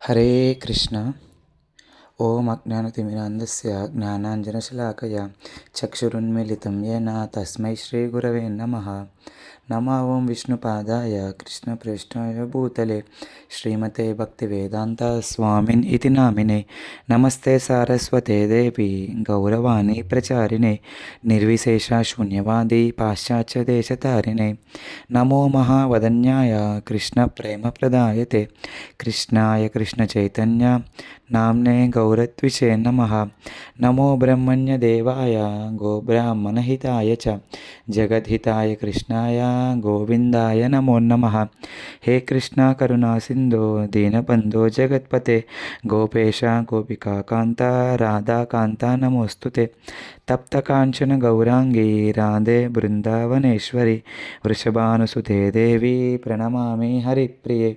హరే కృష్ణ. ఓం అజ్ఞానతిమిరాంధస్య జ్ఞానాంజనశలాకయా చక్షురున్మిళితం येन తస్మై శ్రీగురవే నమః. నమో ఓం విష్ణుపాదాయ కృష్ణప్రేష్ఠాయ భూతలే శ్రీమతే భక్తివేదాంత స్వామిన్ ఇతి నామినే. నమస్తే సారస్వతే దేవి గౌరవాణి ప్రచారిణే నిర్విశేష శూన్యవాది పాశ్చాత్య దేశతారిణే. నమో మహావదన్యాయ కృష్ణ ప్రేమ ప్రదాయతే కృష్ణాయ కృష్ణ చైతన్య నామ్నే గౌరత్విషే నమః. నమో బ్రహ్మణ్యదేవాయ గోబ్రాహ్మణహితాయ చ జగద్హితాయ కృష్ణాయ గోవిందాయ నమో నమః. హే కృష్ణ కరుణా సింధో దీనబంధో జగత్పతే గోపేశ గోపికాకాంత రాధాకాంత నమోస్తుతే. తప్తకాంచన గౌరాంగీ రాధే బృందావనేశ్వరి వృషభానుసుతే దేవి ప్రణమామి హరిప్రియే.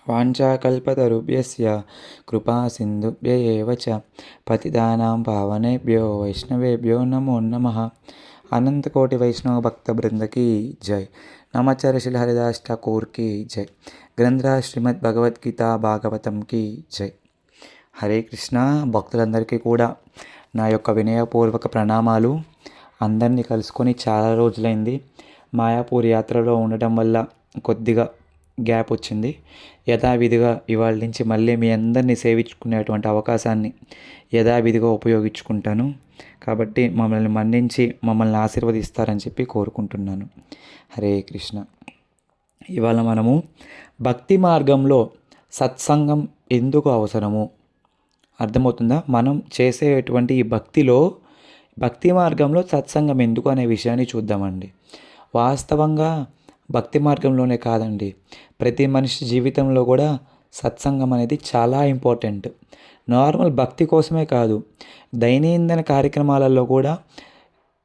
వాంఛాకల్పతరుభ్యస్య కృపా సింధుభ్య ఏవ చ పతితానాం పావనేభ్యో వైష్ణవేభ్యో నమో నమః. అనంతకోటి వైష్ణవ భక్త బృందకి జై. నామాచార్య శ్రీ హరిదాస్ ఠాకూర్కి జై. గ్రంథరాజ్ శ్రీమద్ భగవద్గీత భాగవతంకి జై. హరే కృష్ణ. భక్తులందరికీ కూడా నా యొక్క వినయపూర్వక ప్రణామాలు. అందరినీ కలుసుకొని చాలా రోజులైంది. మాయాపూర్ యాత్రలో ఉండటం వల్ల కొద్దిగా గ్యాప్ వచ్చింది. యథావిధిగా ఇవాళ నుంచి మళ్ళీ మీ అందరినీ సేవించుకునేటువంటి అవకాశాన్ని యథావిధిగా ఉపయోగించుకుంటాను. కాబట్టి మమ్మల్ని మన్నించి మమ్మల్ని ఆశీర్వదిస్తారని చెప్పి కోరుకుంటున్నాను. హరే కృష్ణ. ఇవాళ మనము భక్తి మార్గంలో సత్సంగం ఎందుకు అవసరము అర్థమవుతుందా? మనం చేసేటువంటి ఈ భక్తి మార్గంలో సత్సంగం ఎందుకు అనే విషయాన్ని చూద్దామండి. వాస్తవంగా భక్తి మార్గంలోనే కాదండి, ప్రతి మనిషి జీవితంలో కూడా సత్సంగం అనేది చాలా ఇంపార్టెంట్. నార్మల్ భక్తి కోసమే కాదు, దైనందిన కార్యక్రమాలలో కూడా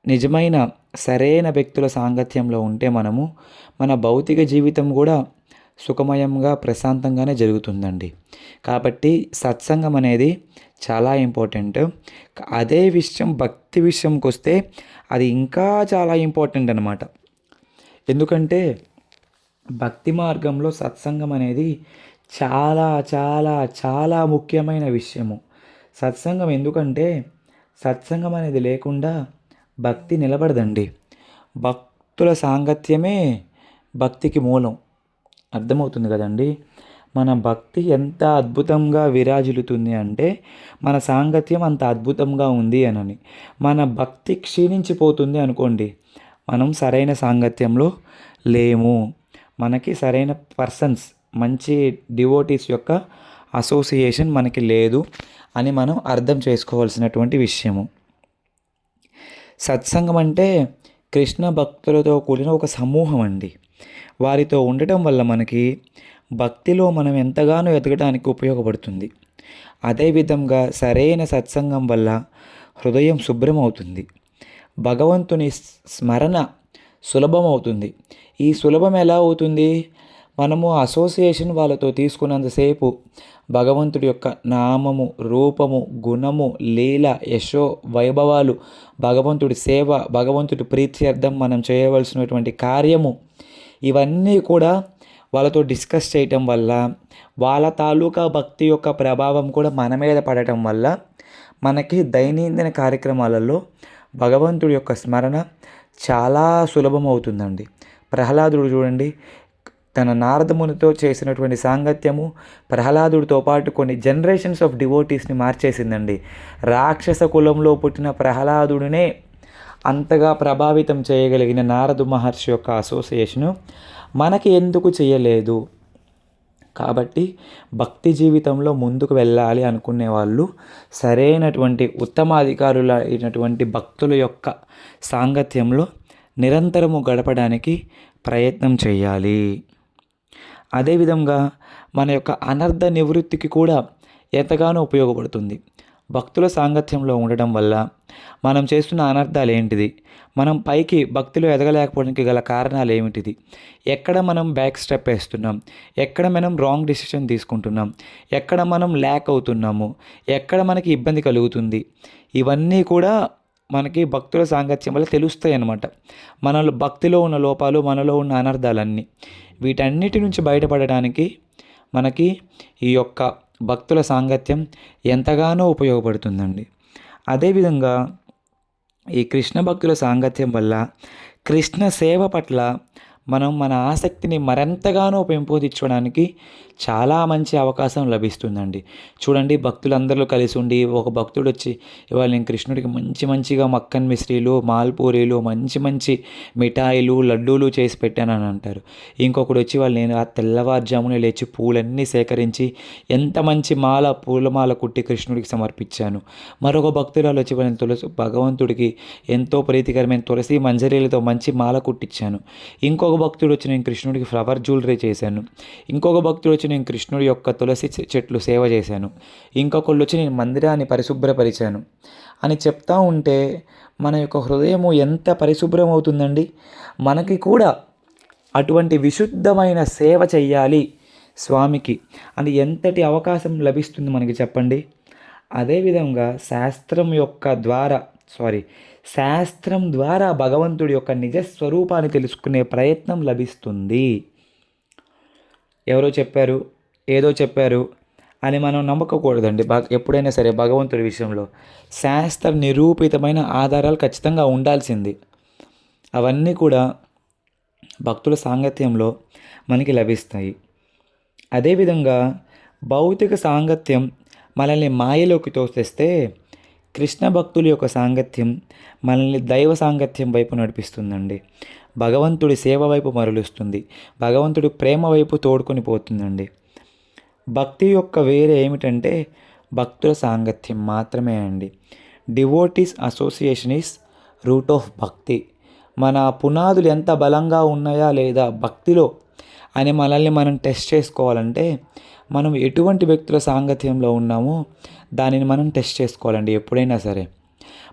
నిజమైన సరైన వ్యక్తుల సాంగత్యంలో ఉంటే మన భౌతిక జీవితం కూడా సుఖమయంగా ప్రశాంతంగానే జరుగుతుందండి. కాబట్టి సత్సంగం అనేది చాలా ఇంపార్టెంట్. అదే విషయం భక్తి విషయంకి వస్తే అది ఇంకా చాలా ఇంపార్టెంట్ అన్నమాట. ఎందుకంటే భక్తి మార్గంలో సత్సంగం అనేది చాలా చాలా చాలా ముఖ్యమైన విషయము. సత్సంగం ఎందుకంటే సత్సంగం అనేది లేకుండా భక్తి నిలబడదండి. భక్తుల సాంగత్యమే భక్తికి మూలం. అర్థమవుతుంది కదండి. మన భక్తి ఎంత అద్భుతంగా విరాజిల్లుతుంది అంటే మన సాంగత్యం అంత అద్భుతంగా ఉంది అని. మన భక్తి క్షీణించిపోతుంది అనుకోండి, మనం సరైన సాంగత్యంలో లేము, మనకి సరైన పర్సన్స్ మంచి డివోటీస్ యొక్క అసోసియేషన్ మనకి లేదు అని మనం అర్థం చేసుకోవాల్సినటువంటి విషయము. సత్సంగం అంటే కృష్ణ భక్తులతో కూడిన ఒక సమూహం అండి. వారితో ఉండటం వల్ల మనకి భక్తిలో మనం ఎంతగానో ఎదగడానికి ఉపయోగపడుతుంది. అదేవిధంగా సరైన సత్సంగం వల్ల హృదయం శుభ్రమవుతుంది, భగవంతుని స్మరణ సులభమవుతుంది. ఈ సులభం ఎలా అవుతుంది? మనము అసోసియేషన్ వాళ్ళతో తీసుకున్నంతసేపు భగవంతుడి యొక్క నామము, రూపము, గుణము, లీల, యశో వైభవాలు, భగవంతుడి సేవ, భగవంతుడి ప్రీత్యర్థం మనం చేయవలసినటువంటి కార్యము, ఇవన్నీ కూడా వాళ్ళతో డిస్కస్ చేయటం వల్ల వాళ్ళ తాలూకా భక్తి యొక్క ప్రభావం కూడా మన మీద పడటం వల్ల మనకి దైనందిన కార్యక్రమాలలో భగవంతుడి యొక్క స్మరణ చాలా సులభం అవుతుందండి. ప్రహ్లాదుడు చూడండి, తన నారదమునితో చేసినటువంటి సాంగత్యము ప్రహ్లాదుడితో పాటు కొన్ని జనరేషన్స్ ఆఫ్ డివోటీస్ని మార్చేసిందండి. రాక్షస కులంలో పుట్టిన ప్రహ్లాదుడినే అంతగా ప్రభావితం చేయగలిగిన నారదు మహర్షి యొక్క అసోసియేషను మనకి ఎందుకు చేయలేదు? కాబట్టి భక్తి జీవితంలో ముందుకు వెళ్ళాలి అనుకునే వాళ్ళు సరైనటువంటి ఉత్తమాధికారులు అయినటువంటి భక్తుల యొక్క సాంగత్యంలో నిరంతరము గడపడానికి ప్రయత్నం చేయాలి. అదేవిధంగా మన యొక్క అనర్థ నివృత్తికి కూడా ఎంతగానో ఉపయోగపడుతుంది. భక్తుల సాంగత్యంలో ఉండడం వల్ల మనం చేస్తున్న అనర్థాలు ఏంటిది, మనం పైకి భక్తిలో ఎదగలేకపోవడానికి గల కారణాలు ఏమిటిది, ఎక్కడ మనం బ్యాక్ స్టెప్ వేస్తున్నాం, ఎక్కడ మనం రాంగ్ డెసిషన్ తీసుకుంటున్నాం, ఎక్కడ మనం ల్యాక్ అవుతున్నాము, ఎక్కడ మనకి ఇబ్బంది కలుగుతుంది, ఇవన్నీ కూడా మనకి భక్తుల సాంగత్యం వల్ల తెలుస్తాయి అన్నమాట. మనలో భక్తిలో ఉన్న లోపాలు, మనలో ఉన్న అనర్థాలన్నీ, వీటన్నిటి నుంచి బయటపడడానికి మనకి ఈ యొక్క భక్తుల సాంగత్యం ఎంతగానో ఉపయోగపడుతుందండి. అదేవిధంగా ఈ కృష్ణ భక్తుల సాంగత్యం వల్ల కృష్ణ సేవ పట్ల మనం మన ఆసక్తిని మరింతగానో పెంపొందించడానికి చాలా మంచి అవకాశం లభిస్తుందండి. చూడండి, భక్తులందరూ కలిసి ఉండి ఒక భక్తుడు వచ్చి ఇవాళ నేను కృష్ణుడికి మంచిగా మక్కన్ మిశ్రీలు, మాల్పూరీలు, మంచి మిఠాయిలు, లడ్డూలు చేసి పెట్టానని అంటారు. ఇంకొకడు వచ్చి వాళ్ళు నేను ఆ తెల్లవారుజామునే లేచి పూలన్నీ సేకరించి ఎంత మంచి పూలమాల కుట్టి కృష్ణుడికి సమర్పించాను. మరొక భక్తురాలు వచ్చి వాళ్ళని భగవంతుడికి ఎంతో ప్రీతికరమైన తులసి మంజరీలతో మంచి మాల కుట్టించాను. ఇంకొక భక్తుడు వచ్చి నేను కృష్ణుడికి ఫ్లవర్ జ్యువెలరీ చేశాను. ఇంకొక భక్తుడు వచ్చి నేను కృష్ణుడి యొక్క తులసి చెట్లు సేవ చేశాను. ఇంకొకళ్ళు వచ్చి నేను మందిరాన్ని పరిశుభ్రపరిచాను అని చెప్తా ఉంటే మన యొక్క హృదయము ఎంత పరిశుభ్రం అవుతుందండి. మనకి కూడా అటువంటి విశుద్ధమైన సేవ చెయ్యాలి స్వామికి అని ఎంతటి అవకాశం లభిస్తుంది మనకి చెప్పండి. అదేవిధంగా శాస్త్రం ద్వారా భగవంతుడి యొక్క నిజస్వరూపాన్ని తెలుసుకునే ప్రయత్నం లభిస్తుంది. ఎవరో చెప్పారు, ఏదో చెప్పారు అని మనం నమ్మకూడదండి. ఎప్పుడైనా సరే భగవంతుడి విషయంలో శాస్త్ర నిరూపితమైన ఆధారాలు ఖచ్చితంగా ఉండాల్సింది. అవన్నీ కూడా భక్తుల సాంగత్యంలో మనకి లభిస్తాయి. అదేవిధంగా భౌతిక సాంగత్యం మనల్ని మాయలోకి తోసేస్తే కృష్ణ భక్తుల యొక్క సాంగత్యం మనల్ని దైవ సాంగత్యం వైపు నడిపిస్తుందండి. భగవంతుడి సేవ వైపు మరలుస్తుంది. భగవంతుడి ప్రేమ వైపు తోడుకొని పోతుందండి. భక్తి యొక్క వేరే ఏమిటంటే భక్తుల సాంగత్యం మాత్రమే అండి. Devotees association is root of భక్తి. మన పునాదులు ఎంత బలంగా ఉన్నాయా లేదా భక్తిలో అని మనల్ని మనం టెస్ట్ చేసుకోవాలంటే మనం ఎటువంటి వ్యక్తుల సాంగత్యంలో ఉన్నామో దానిని మనం టెస్ట్ చేసుకోవాలండి. ఎప్పుడైనా సరే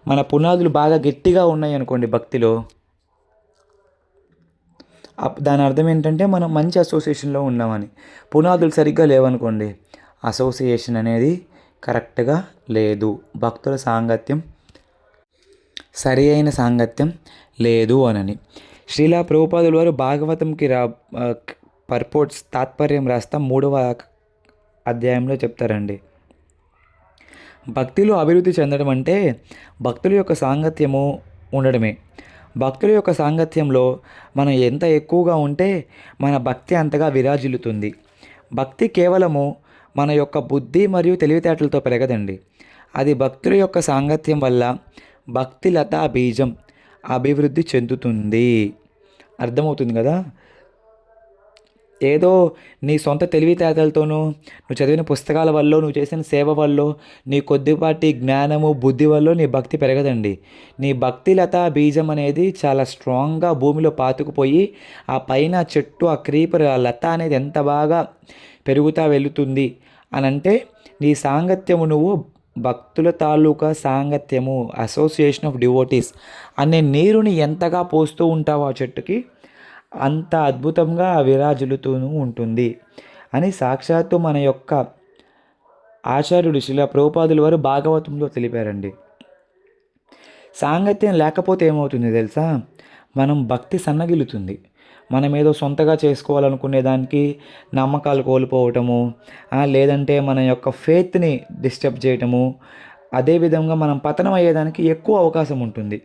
మన పునాదులు బాగా గట్టిగా ఉన్నాయి అనుకోండి భక్తిలో, దాని అర్థం ఏంటంటే మనం మంచి అసోసియేషన్లో ఉన్నామని. పునాదులు సరిగ్గా లేవనుకోండి, అసోసియేషన్ అనేది కరెక్ట్గా లేదు, భక్తుల సాంగత్యం సరి అయిన సాంగత్యం లేదు అనని. శ్రీలా ప్రభుపాదుల వారు భాగవతంకి పర్పోర్ట్స్ తాత్పర్యం రాస్తా 3వ అధ్యాయంలో చెప్తారండి. భక్తిలో అభివృద్ధి చెందడం అంటే భక్తుల యొక్క సాంగత్యము ఉండడమే. భక్తుల యొక్క సాంగత్యంలో మనం ఎంత ఎక్కువగా ఉంటే మన భక్తి అంతగా విరాజిల్లుతుంది. భక్తి కేవలము మన యొక్క బుద్ధి మరియు తెలివితేటలతో పెరగదండి. అది భక్తుల యొక్క సాంగత్యం వల్ల భక్తి లతా బీజం అభివృద్ధి చెందుతుంది. అర్థమవుతుంది కదా. ఏదో నీ సొంత తెలివితేటలతోనూ నువ్వు చదివిన పుస్తకాల వల్ల, నువ్వు చేసిన సేవ వల్ల, నీ కొద్దిపాటి జ్ఞానము బుద్ధి వల్ల నీ భక్తి పెరగదండి. నీ భక్తి లతా బీజం అనేది చాలా స్ట్రాంగ్గా భూమిలో పాతుకుపోయి ఆ పైన చెట్టు, ఆ క్రీపర్, ఆ లత అనేది ఎంత బాగా పెరుగుతా వెళుతుంది అని అంటే నీ సాంగత్యము నువ్వు భక్తుల తాలూకా సాంగత్యము, అసోసియేషన్ ఆఫ్ డివోటీస్ అనే నీరుని ఎంతగా పోస్తూ ఉంటావు ఆ చెట్టుకి అంత అద్భుతంగా విరాజిల్లుతూ ఉంటుంది అని సాక్షాత్తు మన యొక్క ఆచార్యుడు శ్రీల ప్రభుపాదుల వారు భాగవతంలో తెలిపారండి. సాంగత్యం లేకపోతే ఏమవుతుంది తెలుసా, మనం భక్తి సన్నగిలుతుంది. మనం ఏదో సొంతగా చేసుకోవాలనుకునే దానికి నమ్మకాలు కోల్పోవటము, లేదంటే మన యొక్క ఫేత్ని డిస్టర్బ్ చేయటము, అదేవిధంగా మనం పతనం అయ్యేదానికి ఎక్కువ అవకాశం ఉంటుంది.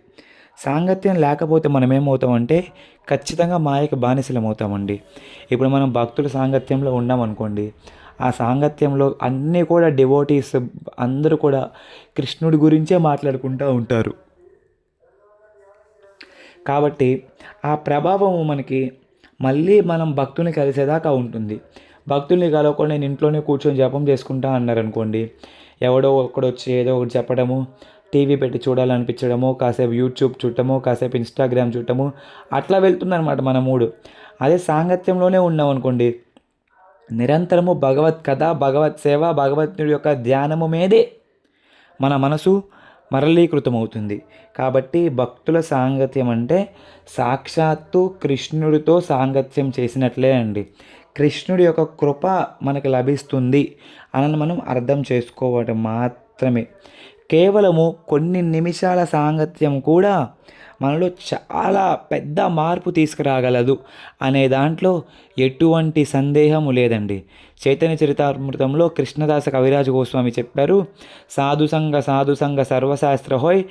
సాంగత్యం లేకపోతే మనం ఏమవుతామంటే ఖచ్చితంగా మాయకి బానిసలం అవుతామండి. ఇప్పుడు మనం భక్తుల సాంగత్యంలో ఉన్నామనుకోండి, ఆ సాంగత్యంలో అన్నీ కూడా డివోటీస్ అందరూ కూడా కృష్ణుడి గురించే మాట్లాడుకుంటూ ఉంటారు. కాబట్టి ఆ ప్రభావము మనకి మళ్ళీ మనం భక్తుల్ని కలిసేదాకా ఉంటుంది. భక్తుల్ని కలవకుండా నేను ఇంట్లోనే కూర్చొని జపం చేసుకుంటా అన్నారనుకోండి, ఎవడో ఒకడొచ్చి ఏదో ఒకటి చెప్పడము, టీవీ పెట్టి చూడాలనిపించడము, కాసేపు యూట్యూబ్ చూడటము, కాసేపు ఇన్స్టాగ్రామ్ చూడటము, అట్లా వెళ్తుందనమాట మన మూడు. అదే సాంగత్యంలోనే ఉన్నాం అనుకోండి, నిరంతరము భగవత్ కథ, భగవత్ సేవ, భగవంతుడి యొక్క ధ్యానము మీదే మన మనసు మరళీకృతమవుతుంది. కాబట్టి భక్తుల సాంగత్యం అంటే సాక్షాత్తు కృష్ణుడితో సాంగత్యం చేసినట్లే అండి. కృష్ణుడి యొక్క కృప మనకు లభిస్తుంది అని మనం అర్థం చేసుకోవడం మాత్రమే. కేవలము కొన్ని నిమిషాల సాంగత్యం కూడా మనలో చాలా పెద్ద మార్పు తీసుకురాగలదు అనే దాంట్లో ఎటువంటి సందేహము లేదండి. చైతన్య చరితామృతంలో కృష్ణదాస కవిరాజ గోస్వామి చెప్పారు, సాధుసంగ సర్వశాస్త్ర హోయ్,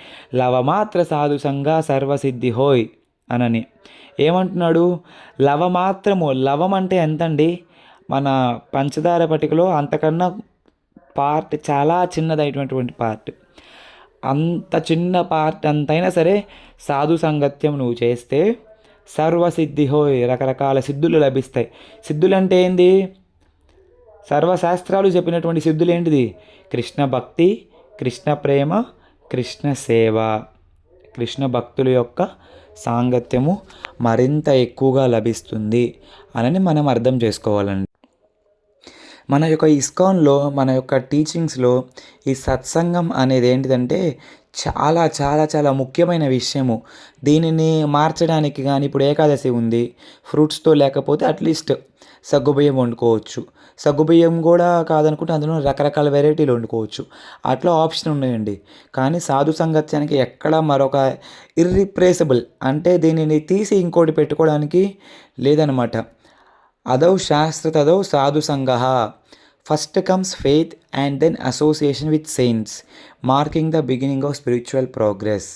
లవమాత్ర సాధుసంగ సర్వసిద్ధి హోయ్ అనని. ఏమంటున్నాడు? లవం అంటే ఎంతండి? మన పంచదార పటికలో అంతకన్నా పార్ట్ చాలా చిన్నదైనటువంటి పార్ట్. అంత చిన్న పార్ట్ అంతైనా సరే సాధు సంగత్యం నువ్వు చేస్తే సర్వసిద్ధి హోయ్, రకరకాల సిద్ధులు లభిస్తాయి. సిద్ధులు అంటే ఏంది? సర్వశాస్త్రాలు చెప్పినటువంటి సిద్ధులు ఏంటిది? కృష్ణ భక్తి, కృష్ణ ప్రేమ, కృష్ణ సేవ. కృష్ణ భక్తుల యొక్క సాంగత్యము మరింత ఎక్కువగా లభిస్తుంది అని మనం అర్థం చేసుకోవాలండి. మన యొక్క ఇస్కాన్లో, మన యొక్క టీచింగ్స్లో ఈ సత్సంగం అనేది ఏంటిదంటే చాలా చాలా చాలా ముఖ్యమైన విషయము. దీనిని మార్చడానికి కానీ, ఇప్పుడు ఏకాదశి ఉంది, ఫ్రూట్స్తో లేకపోతే అట్లీస్ట్ సగ్గుబియ్యం వండుకోవచ్చు. సగ్గుబియ్యం కూడా కాదనుకుంటే అందులో రకరకాల వెరైటీలు వండుకోవచ్చు. అట్లా ఆప్షన్ ఉన్నాయండి. కానీ సాధు సంగత్యానికి ఎక్కడ మరొక ఇర్రిప్లేసబుల్ అంటే దీనిని తీసి ఇంకోటి పెట్టుకోవడానికి లేదనమాట. అదౌ శాస్త్రతదౌ సాధు సంగ. First comes faith and then association with saints, marking the beginning of spiritual progress.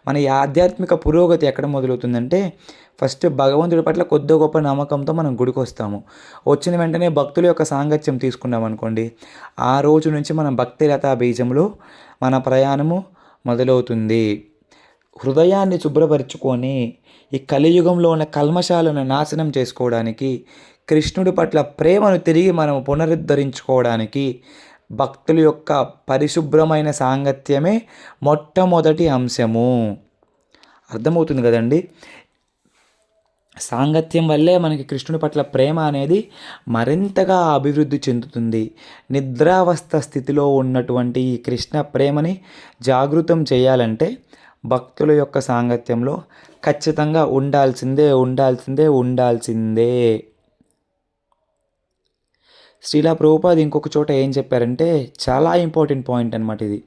మన ఈ ఆధ్యాత్మిక పురోగతి ఎక్కడ మొదలవుతుందంటే ఫస్ట్ భగవంతుడి పట్ల కొద్ది గొప్ప నమ్మకంతో మనం గుడికి వస్తాము. వచ్చిన వెంటనే భక్తుల యొక్క సాంగత్యం తీసుకున్నాం అనుకోండి, ఆ రోజు నుంచి మనం భక్తిలతా బీజంలో మన ప్రయాణము మొదలవుతుంది. హృదయాన్ని శుభ్రపరుచుకొని ఈ కలియుగంలో ఉన్న కల్మషాలను నాశనం చేసుకోవడానికి, కృష్ణుడి పట్ల ప్రేమను తిరిగి మనం పునరుద్ధరించుకోవడానికి భక్తుల యొక్క పరిశుభ్రమైన సాంగత్యమే మొట్టమొదటి అంశము. అర్థమవుతుంది కదండి? సాంగత్యం వల్లే మనకి కృష్ణుడి పట్ల ప్రేమ అనేది మరింతగా అభివృద్ధి చెందుతుంది. నిద్రావస్థ స్థితిలో ఉన్నటువంటి ఈ కృష్ణ ప్రేమని జాగృతం చేయాలంటే భక్తుల యొక్క సాంగత్యంలో ఖచ్చితంగా ఉండాల్సిందే. శ్రీలా ప్రభుపాద్ ఇంకొక చోట ఏం చెప్పారంటే చాలా ఇంపార్టెంట్ పాయింట్ అనమాట ఇది.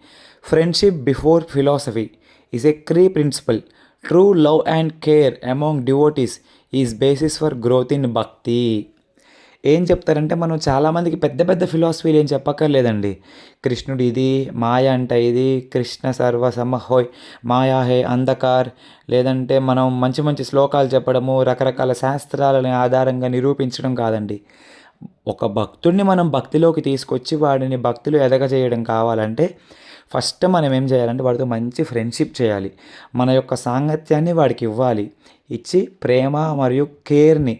Friendship before philosophy is a key principle. True love and care among devotees is basis for growth in bhakti. ఏం చెప్తారంటే మనం చాలామందికి పెద్ద పెద్ద ఫిలాసఫీలు ఏం చెప్పక్కర్లేదండి. కృష్ణుడు ఇది, మాయ అంట ఇది, కృష్ణ సర్వసమ హోయ్, మాయా హే అంధకార్, లేదంటే మనం మంచి మంచి శ్లోకాలు చెప్పడము, రకరకాల శాస్త్రాలని ఆధారంగా నిరూపించడం కాదండి. ఒక భక్తుడిని మనం భక్తిలోకి తీసుకొచ్చి వాడిని భక్తిలో ఎదగజేయడం కావాలంటే ఫస్ట్ మనం ఏం చేయాలంటే వాడితో మంచి ఫ్రెండ్షిప్ చేయాలి. మన యొక్క సాంగత్యాన్ని వాడికి ఇవ్వాలి. ఇచ్చి ప్రేమ మరియు కేర్ని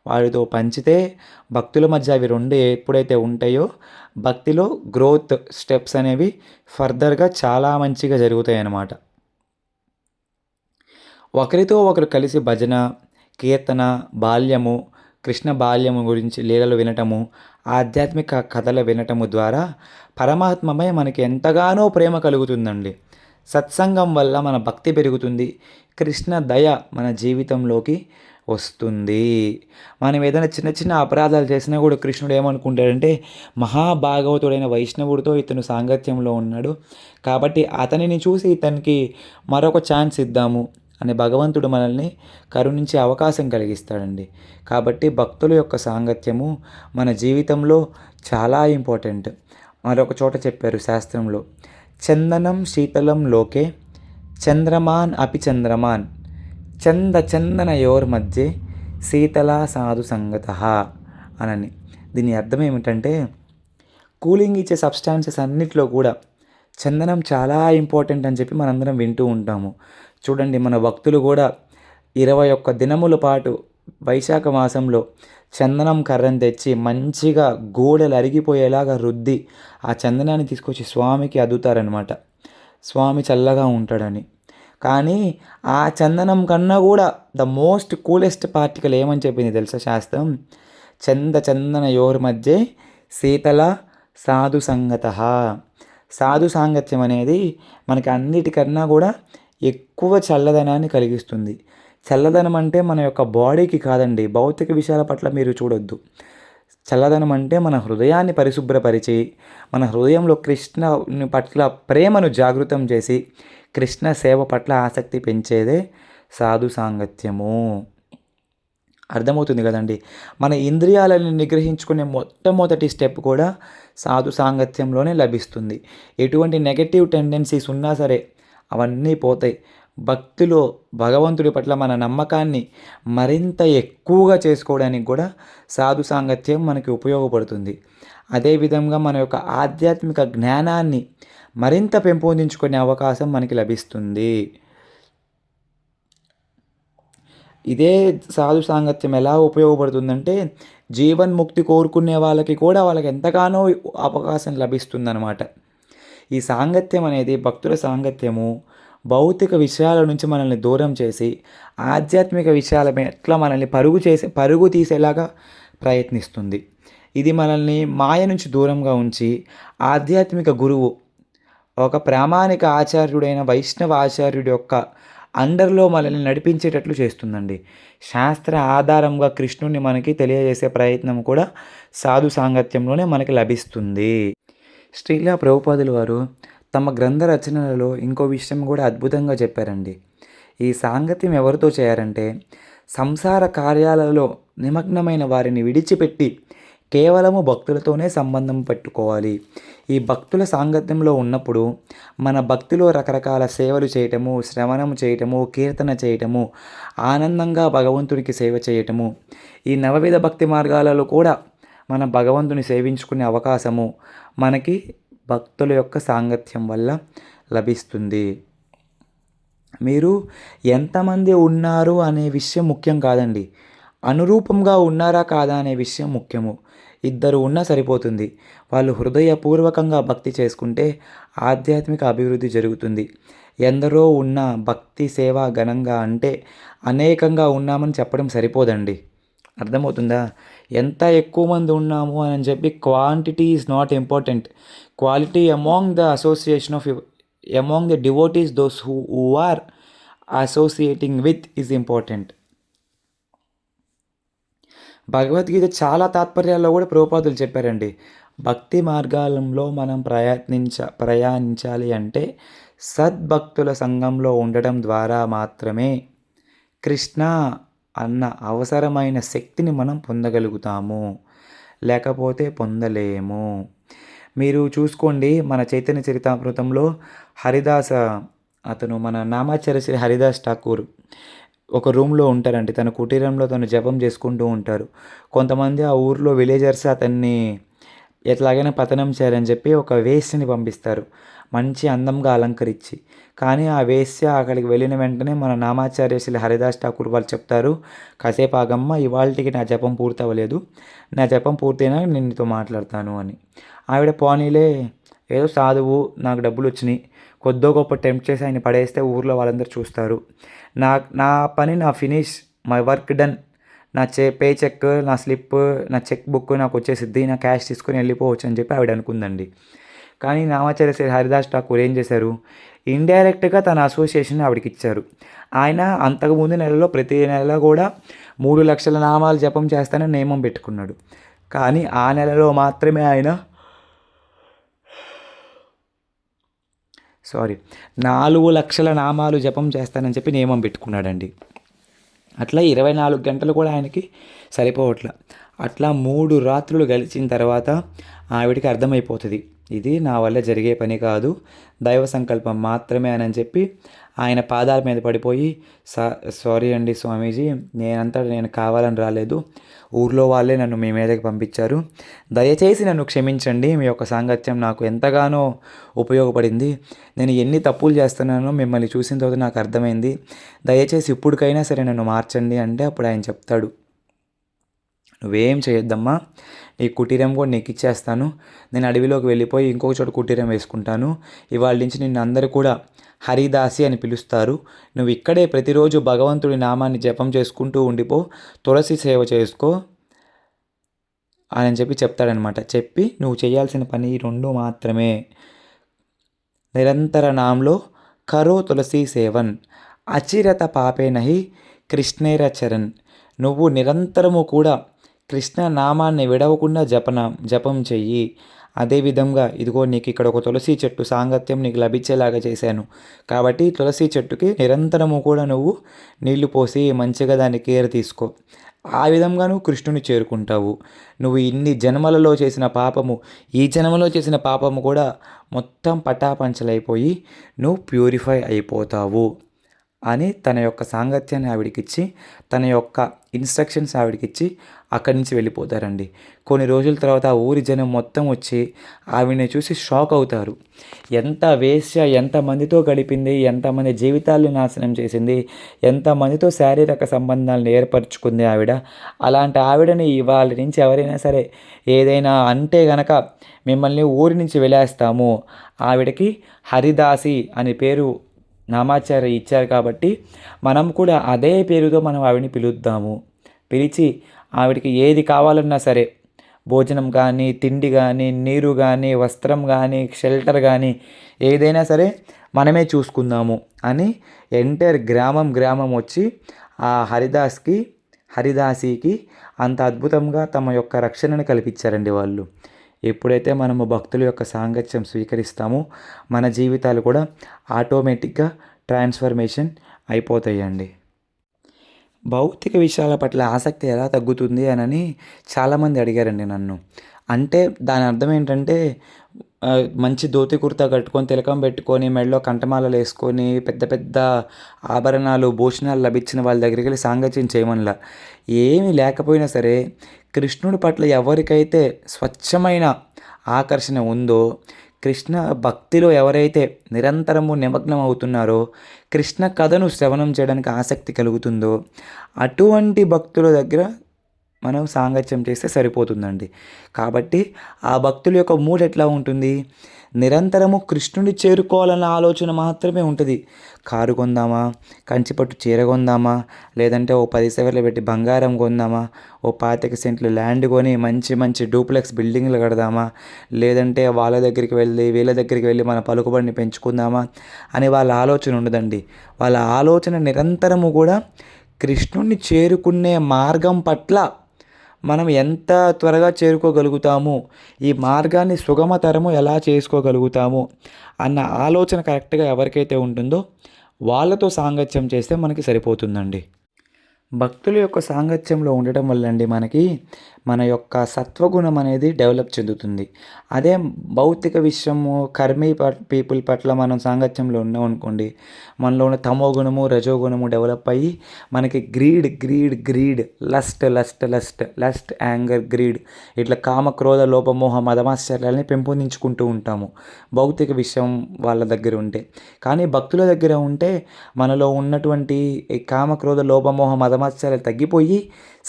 వాడితో పంచితే భక్తుల మధ్య అవి రెండు ఎప్పుడైతే ఉంటాయో భక్తిలో గ్రోత్ స్టెప్స్ అనేవి ఫర్దర్గా చాలా మంచిగా జరుగుతాయి అన్నమాట. ఒకరితో ఒకరు కలిసి భజన, కీర్తన, బాల్యము, కృష్ణ బాల్యము గురించి లీలలు వినటము, ఆధ్యాత్మిక కథలు వినటము ద్వారా పరమాత్మపై మనకి ఎంతగానో ప్రేమ కలుగుతుందండి. సత్సంగం వల్ల మన భక్తి పెరుగుతుంది. కృష్ణ దయ మన జీవితంలోకి వస్తుంది. మనం ఏదైనా చిన్న చిన్న అపరాధాలు చేసినా కూడా కృష్ణుడు ఏమనుకుంటాడంటే మహాభాగవతుడైన వైష్ణవుడితో ఇతను సాంగత్యంలో ఉన్నాడు కాబట్టి అతనిని చూసి ఇతనికి మరొక ఛాన్స్ ఇద్దాము అని భగవంతుడు మనల్ని కరుణించే అవకాశం కలిగిస్తాడండి. కాబట్టి భక్తుల యొక్క సాంగత్యము మన జీవితంలో చాలా ఇంపార్టెంట్. మరొక చోట చెప్పారు శాస్త్రంలో, చందనం శీతలం లోకే చంద్రమాన్ అపి చంద్రమాన్ చందనయోర్ మధ్య శీతలా సాధు సంగత అనని. దీని అర్థం ఏమిటంటే కూలింగ్ ఇచ్చే సబ్స్టాన్సెస్ అన్నిట్లో కూడా చందనం చాలా ఇంపార్టెంట్ అని చెప్పి మనందరం వింటూ ఉంటాము. చూడండి, మన భక్తులు కూడా 21 దినముల పాటు వైశాఖ మాసంలో చందనం కర్రను తెచ్చి మంచిగా గోడలు అరిగిపోయేలాగా రుద్ది ఆ చందనాన్ని తీసుకొచ్చి స్వామికి అద్దుతారనమాట, స్వామి చల్లగా ఉంటాడని. కానీ ఆ చందనం కన్నా కూడా ద మోస్ట్ కూలెస్ట్ పార్టికల్ ఏమని చెప్పింది తెలుసా శాస్త్రం? చందనయోర్ మధ్య శీతల సాధు సంగత. సాధు సాంగత్యం అనేది మనకి అన్నిటికన్నా కూడా ఎక్కువ చల్లదనాన్ని కలిగిస్తుంది. చల్లదనం అంటే మన యొక్క బాడీకి కాదండి, భౌతిక విషయాల పట్ల మీరు చూడొద్దు. చల్లదనం అంటే మన హృదయాన్ని పరిశుభ్రపరిచి, మన హృదయంలో కృష్ణుని పట్ల ప్రేమను జాగృతం చేసి, కృష్ణ సేవ పట్ల ఆసక్తి పెంచేదే సాధు సాంగత్యము. అర్థమవుతుంది కదండి. మన ఇంద్రియాలను నిగ్రహించుకునే మొట్టమొదటి స్టెప్ కూడా సాధు సాంగత్యంలోనే లభిస్తుంది. ఎటువంటి నెగటివ్ టెండెన్సీస్ ఉన్నా సరే అవన్నీ పోతాయి. భక్తిలో భగవంతుడి పట్ల మన నమ్మకాన్ని మరింత ఎక్కువగా చేసుకోవడానికి కూడా సాధు సాంగత్యం మనకి ఉపయోగపడుతుంది. అదేవిధంగా మన యొక్క ఆధ్యాత్మిక జ్ఞానాన్ని మరింత పెంపొందించుకునే అవకాశం మనకి లభిస్తుంది. ఇదే సాధు సాంగత్యం ఎలా ఉపయోగపడుతుందంటే, జీవన్ముక్తి కోరుకునే వాళ్ళకి కూడా వాళ్ళకి ఎంతగానో అవకాశం లభిస్తుందనమాట. ఈ సాంగత్యం అనేది భక్తుల సాంగత్యము భౌతిక విషయాల నుంచి మనల్ని దూరం చేసి ఆధ్యాత్మిక విషయాల ఎట్లా మనల్ని పరుగు తీసేలాగా ప్రయత్నిస్తుంది. ఇది మనల్ని మాయ నుంచి దూరంగా ఉంచి ఆధ్యాత్మిక గురువు, ఒక ప్రామాణిక ఆచార్యుడైన వైష్ణవ ఆచార్యుడి యొక్క అండర్లో మనల్ని నడిపించేటట్లు చేస్తుందండి. శాస్త్ర ఆధారంగా కృష్ణుడిని మనకి తెలియజేసే ప్రయత్నం కూడా సాధు సాంగత్యంలోనే మనకి లభిస్తుంది. శ్రీల ప్రభుపాదుల వారు తమ గ్రంథ రచనలలో ఇంకో విషయం కూడా అద్భుతంగా చెప్పారండి. ఈ సాంగత్యం ఎవరితో చేయారంటే, సంసార కార్యాలలో నిమగ్నమైన వారిని విడిచిపెట్టి కేవలము భక్తులతోనే సంబంధం పెట్టుకోవాలి. ఈ భక్తుల సాంగత్యంలో ఉన్నప్పుడు మన భక్తిలో రకరకాల సేవలు చేయటము, శ్రవణం చేయటము, కీర్తన చేయటము, ఆనందంగా భగవంతుడికి సేవ చేయటము, ఈ నవవిధ భక్తి మార్గాలలో కూడా మన భగవంతుని సేవించుకునే అవకాశము మనకి భక్తుల యొక్క సాంగత్యం వల్ల లభిస్తుంది. మీరు ఎంతమంది ఉన్నారు అనే విషయం ముఖ్యం కాదండి, అనురూపంగా ఉన్నారా కాదా అనే విషయం ముఖ్యము. ఇద్దరు ఉన్నా సరిపోతుంది. వాళ్ళు హృదయపూర్వకంగా భక్తి చేసుకుంటే ఆధ్యాత్మిక అభివృద్ధి జరుగుతుంది. ఎందరో ఉన్న భక్తి సేవ ఘనంగా అంటే అనేకంగా ఉన్నామని చెప్పడం సరిపోదండి. అర్థమవుతుందా? ఎంత ఎక్కువ మంది ఉన్నాము అని చెప్పి quantity is not important. Quality among the association of among the devotees those who are associating with is important. Bhagavad Gita చాలా తాత్పర్యాల్లో కూడా ప్రభుపాదులు చెప్పారండి. భక్తి మార్గాలలో మనం ప్రయాణించాలి అంటే సద్భక్తుల సంఘంలో ఉండడం ద్వారా మాత్రమే కృష్ణ అన్న అవసరమైన శక్తిని మనం పొందగలుగుతాము, లేకపోతే పొందలేము. మీరు చూసుకోండి, మన చైతన్య చరితామృతంలో హరిదాస, అతను మన నామాచార్య శ్రీ హరిదాస్ ఠాకూర్ ఒక రూమ్లో ఉంటారండి. తన కుటీరంలో తను జపం చేసుకుంటూ ఉంటారు. కొంతమంది ఆ ఊర్లో విలేజర్స్ అతన్ని ఎట్లాగైనా పతనం చేయాలని చెప్పి ఒక వేశ్యని పంపిస్తారు, మంచి అందంగా అలంకరించి. కానీ ఆ వేశ్య అక్కడికి వెళ్ళిన వెంటనే మన నామాచార్య శ్రీ హరిదాస్ ఠాకూర్ వాళ్ళు చెప్తారు, కాసేపు ఆగమ్మ, ఇవాళకి నా జపం పూర్తి అవ్వలేదు, నా జపం పూర్తయినా నేను నీతో మాట్లాడతాను అని. ఆవిడ పోనీలే, ఏదో సాధువు, నాకు డబ్బులు వచ్చినాయి, కొద్దో గొప్ప టెంప్ట్ చేసి ఆయన పడేస్తే ఊర్లో వాళ్ళందరూ చూస్తారు, నా పని నా ఫినిష్, మై వర్క్ డన్, నా పే చెక్, నా స్లిప్, నా చెక్ బుక్ నాకు వచ్చేసిద్ది, నా క్యాష్ తీసుకొని వెళ్ళిపోవచ్చు అని చెప్పి ఆవిడ అనుకుందండి. కానీ నామాచార్య శ్రీ హరిదాస్ ఠాకూర్ ఏం చేశారు, ఇండైరెక్ట్గా తన అసోసియేషన్ ఆవిడకి ఇచ్చారు. ఆయన అంతకుముందు నెలలో ప్రతి నెల కూడా 3 లక్షల నామాలు జపం చేస్తానని నియమం పెట్టుకున్నాడు. కానీ ఆ నెలలో మాత్రమే ఆయన 4 లక్షల నామాలు జపం చేస్తానని చెప్పి నియమం పెట్టుకున్నాడండి. అట్లా 24 గంటలు కూడా ఆయనకి సరిపోవట్ల. అట్లా 3 రాత్రులు గడిచిన తర్వాత ఆవిడికి అర్థమైపోతుంది, ఇది నా వల్ల జరిగే పని కాదు, దైవ సంకల్పం మాత్రమే అని చెప్పి ఆయన పాదాల మీద పడిపోయి, సారీ అండి స్వామీజీ, నేను కావాలని రాలేదు, ఊర్లో వాళ్ళే నన్ను మీ మీదకి పంపించారు, దయచేసి నన్ను క్షమించండి, మీ యొక్క సాంగత్యం నాకు ఎంతగానో ఉపయోగపడింది, నేను ఎన్ని తప్పులు చేస్తున్నానో మిమ్మల్ని చూసిన తర్వాత నాకు అర్థమైంది, దయచేసి ఇప్పటికైనా సరే నన్ను మార్చండి అంటే అప్పుడు ఆయన చెప్తాడు, నువ్వేం చేయొద్దమ్మా, నీ కుటీరం కూడా నీకు ఇచ్చేస్తాను, నేను అడవిలోకి వెళ్ళిపోయి ఇంకొక చోట కుటీరం వేసుకుంటాను, ఇవాళ నుంచి నిన్ను అందరూ కూడా హరిదాసి అని పిలుస్తారు, నువ్వు ఇక్కడే ప్రతిరోజు భగవంతుడి నామాన్ని జపం చేసుకుంటూ ఉండిపో, తులసి సేవ చేసుకో అని చెప్పి చెప్తాడనమాట. చెప్పి నువ్వు చేయాల్సిన పని 2 మాత్రమే, నిరంతర నామంలో కరో తులసి సేవన్, అచిరత పాపే నహి కృష్ణేర చరణ్. నువ్వు నిరంతరము కూడా కృష్ణ నామాన్ని విడవకుండా జపం చెయ్యి. అదేవిధంగా ఇదిగో నీకు ఇక్కడ ఒక తులసి చెట్టు సాంగత్యం నీకు లభించేలాగా చేశాను. కాబట్టి తులసి చెట్టుకి నిరంతరము కూడా నువ్వు నీళ్లు పోసి మంచిగా దాన్ని కేర్ తీసుకో. ఆ విధంగా నువ్వు కృష్ణుని చేరుకుంటావు. నువ్వు ఇన్ని జన్మలలో చేసిన పాపము, ఈ జన్మలో చేసిన పాపము కూడా మొత్తం పటాపంచలైపోయి నువ్వు ప్యూరిఫై అయిపోతావు అని తన యొక్క సాంగత్యాన్ని ఆవిడకిచ్చి, తన యొక్క ఇన్స్ట్రక్షన్స్ ఆవిడకిచ్చి అక్కడి నుంచి వెళ్ళిపోతారండి. కొన్ని రోజుల తర్వాత ఆ ఊరి జనం మొత్తం వచ్చి ఆవిడని చూసి షాక్ అవుతారు. ఎంత వేశ్య, ఎంతమందితో గడిపింది, ఎంతమంది జీవితాల్ని నాశనం చేసింది, ఎంతమందితో శారీరక సంబంధాలను ఏర్పరచుకుంది ఆవిడ. అలాంటి ఆవిడని ఇవాళ నుంచి ఎవరైనా సరే ఏదైనా అంటే గనక మిమ్మల్ని ఊరి నుంచి వెళ్ళేస్తాము. ఆవిడకి హరిదాసి అని పేరు నామాచార్య ఇచ్చారు కాబట్టి మనం కూడా అదే పేరుతో మనం ఆవిడని పిలుద్దాము. పిలిచి ఆవిడకి ఏది కావాలన్నా సరే, భోజనం కానీ, తిండి కానీ, నీరు కానీ, వస్త్రం కానీ, షెల్టర్ కానీ ఏదైనా సరే మనమే చూసుకుందాము అని ఎంటైర్ గ్రామం వచ్చి ఆ హరిదాసికి అంత అద్భుతంగా తమ యొక్క రక్షణను కల్పించారండి వాళ్ళు. ఎప్పుడైతే మనము భక్తుల యొక్క సాంగత్యం స్వీకరిస్తామో మన జీవితాలు కూడా ఆటోమేటిక్గా ట్రాన్స్ఫర్మేషన్ అయిపోతాయండి. భౌతిక విషయాల పట్ల ఆసక్తి ఎలా తగ్గుతుంది అని చాలామంది అడిగారండి నన్ను. అంటే దాని అర్థం ఏంటంటే మంచి ధోతి కుర్తా కట్టుకొని, తిలకం పెట్టుకొని, మెడలో కంఠమాలలు వేసుకొని, పెద్ద పెద్ద ఆభరణాలు, భూషణాలు లభించిన వాళ్ళ దగ్గరికి వెళ్ళి సాంగత్యం చేయమనిలా. ఏమీ లేకపోయినా సరే కృష్ణుడి పట్ల ఎవరికైతే స్వచ్ఛమైన ఆకర్షణ ఉందో, కృష్ణ భక్తిలో ఎవరైతే నిరంతరము నిమగ్నం అవుతున్నారో, కృష్ణ కథను శ్రవణం చేయడానికి ఆసక్తి కలుగుతుందో అటువంటి భక్తుల దగ్గర మనం సాంగత్యం చేస్తే సరిపోతుందండి. కాబట్టి ఆ భక్తుల యొక్క మూడ్ ఎట్లా ఉంటుంది? నిరంతరము కృష్ణుని చేరుకోవాలన్న ఆలోచన మాత్రమే ఉంటుంది. కారు కొందామా, కంచిపట్టు చీర కొందామా, లేదంటే ఓ 10 సెవర్లు పెట్టి బంగారం కొందామా, ఓ 25 సెంట్లు ల్యాండ్ కొని మంచి మంచి డూప్లెక్స్ బిల్డింగ్లు కడదామా, లేదంటే వాళ్ళ దగ్గరికి వెళ్ళి వీళ్ళ దగ్గరికి వెళ్ళి మన పలుకుబడిని పెంచుకుందామా అని వాళ్ళ ఆలోచన ఉండదండి. వాళ్ళ ఆలోచన నిరంతరము కూడా కృష్ణుణ్ణి చేరుకునే మార్గం పట్ల మనం ఎంత త్వరగా చేరుకోగలుగుతాము, ఈ మార్గాన్ని సుగమతరము ఎలా చేసుకోగలుగుతాము అన్న ఆలోచన కరెక్ట్గా ఎవరికైతే ఉంటుందో వాళ్ళతో సాంగత్యం చేస్తే మనకి సరిపోతుందండి. భక్తుల యొక్క సాంగత్యంలో ఉండటం వల్ల అండి మనకి మన యొక్క సత్వగుణం అనేది డెవలప్ చెందుతుంది. అదే భౌతిక విషయము పీపుల్ పట్ల మనం సాంగత్యంలో ఉన్నాం అనుకోండి, మనలో ఉన్న తమో గుణము, రజోగుణము డెవలప్ అయ్యి మనకి గ్రీడ్, లస్ట్, యాంగర్, గ్రీడ్ ఇట్లా కామ, క్రోధ, లోపమోహ, మదమాశ్చర్యాలని పెంపొందించుకుంటూ ఉంటాము భౌతిక విషయం వాళ్ళ దగ్గర ఉంటే. కానీ భక్తుల దగ్గర ఉంటే మనలో ఉన్నటువంటి ఈ కామ, క్రోధ, లోపమోహ, మదమాశ్చర్యాలు తగ్గిపోయి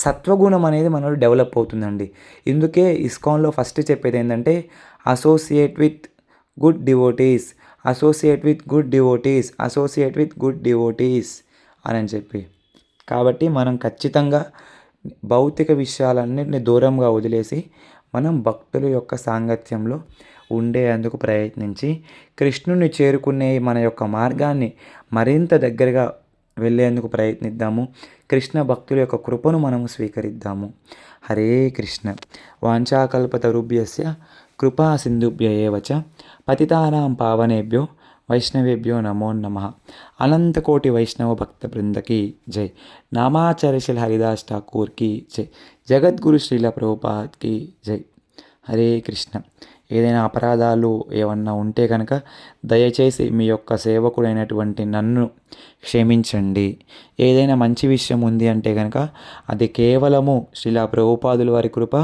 సత్వగుణం అనేది మనలో డెవలప్ అవుతుందండి. ఇందుకే ఇస్కాన్లో ఫస్ట్ చెప్పేది ఏంటంటే అసోసియేట్ విత్ గుడ్ డివోటీస్ అని చెప్పి. కాబట్టి మనం ఖచ్చితంగా భౌతిక విషయాలన్నింటినీ దూరంగా వదిలేసి మనం భక్తుల యొక్క సాంగత్యంలో ఉండేందుకు ప్రయత్నించి కృష్ణుని చేరుకునే మన యొక్క మార్గాన్ని మరింత దగ్గరగా వెళ్ళేందుకు ప్రయత్నిద్దాము. కృష్ణ భక్తుల యొక్క కృపను మనము స్వీకరిద్దాము. హరే కృష్ణ. వాంఛాకల్పతరుభ్యస్య కృపా సింధుభ్య ఏవ చ పతితానాం పావనేభ్యో వైష్ణవేభ్యో నమో నమః. అనంతకోటి వైష్ణవ భక్త బృందకి జై. నామాచార్య హరిదాస్ ఠాకూర్కి జై. జగద్గురు శ్రీల ప్రభుపాద్కి జై. హరే కృష్ణ. ఏదైనా అపరాధాలు ఏమన్నా ఉంటే కనుక దయచేసి మీ యొక్క సేవకుడైనటువంటి నన్ను క్షమించండి. ఏదైనా మంచి విషయం ఉంది అంటే కనుక అది కేవలము శ్రీలా ప్రభుపాదుల వారి కృప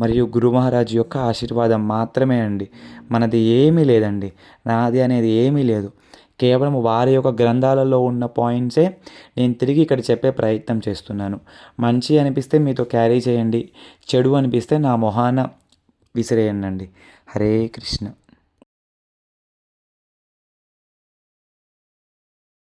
మరియు గురు మహారాజ్ యొక్క ఆశీర్వాదం మాత్రమే అండి. మనది ఏమీ లేదండి, నాది అనేది ఏమీ లేదు. కేవలం వారి యొక్క గ్రంథాలలో ఉన్న పాయింట్సే నేను తిరిగి ఇక్కడ చెప్పే ప్రయత్నం చేస్తున్నాను. మంచి అనిపిస్తే మీతో క్యారీ చేయండి, చెడు అనిపిస్తే నా మొహాన విసిరేయండి. హరే కృష్ణ.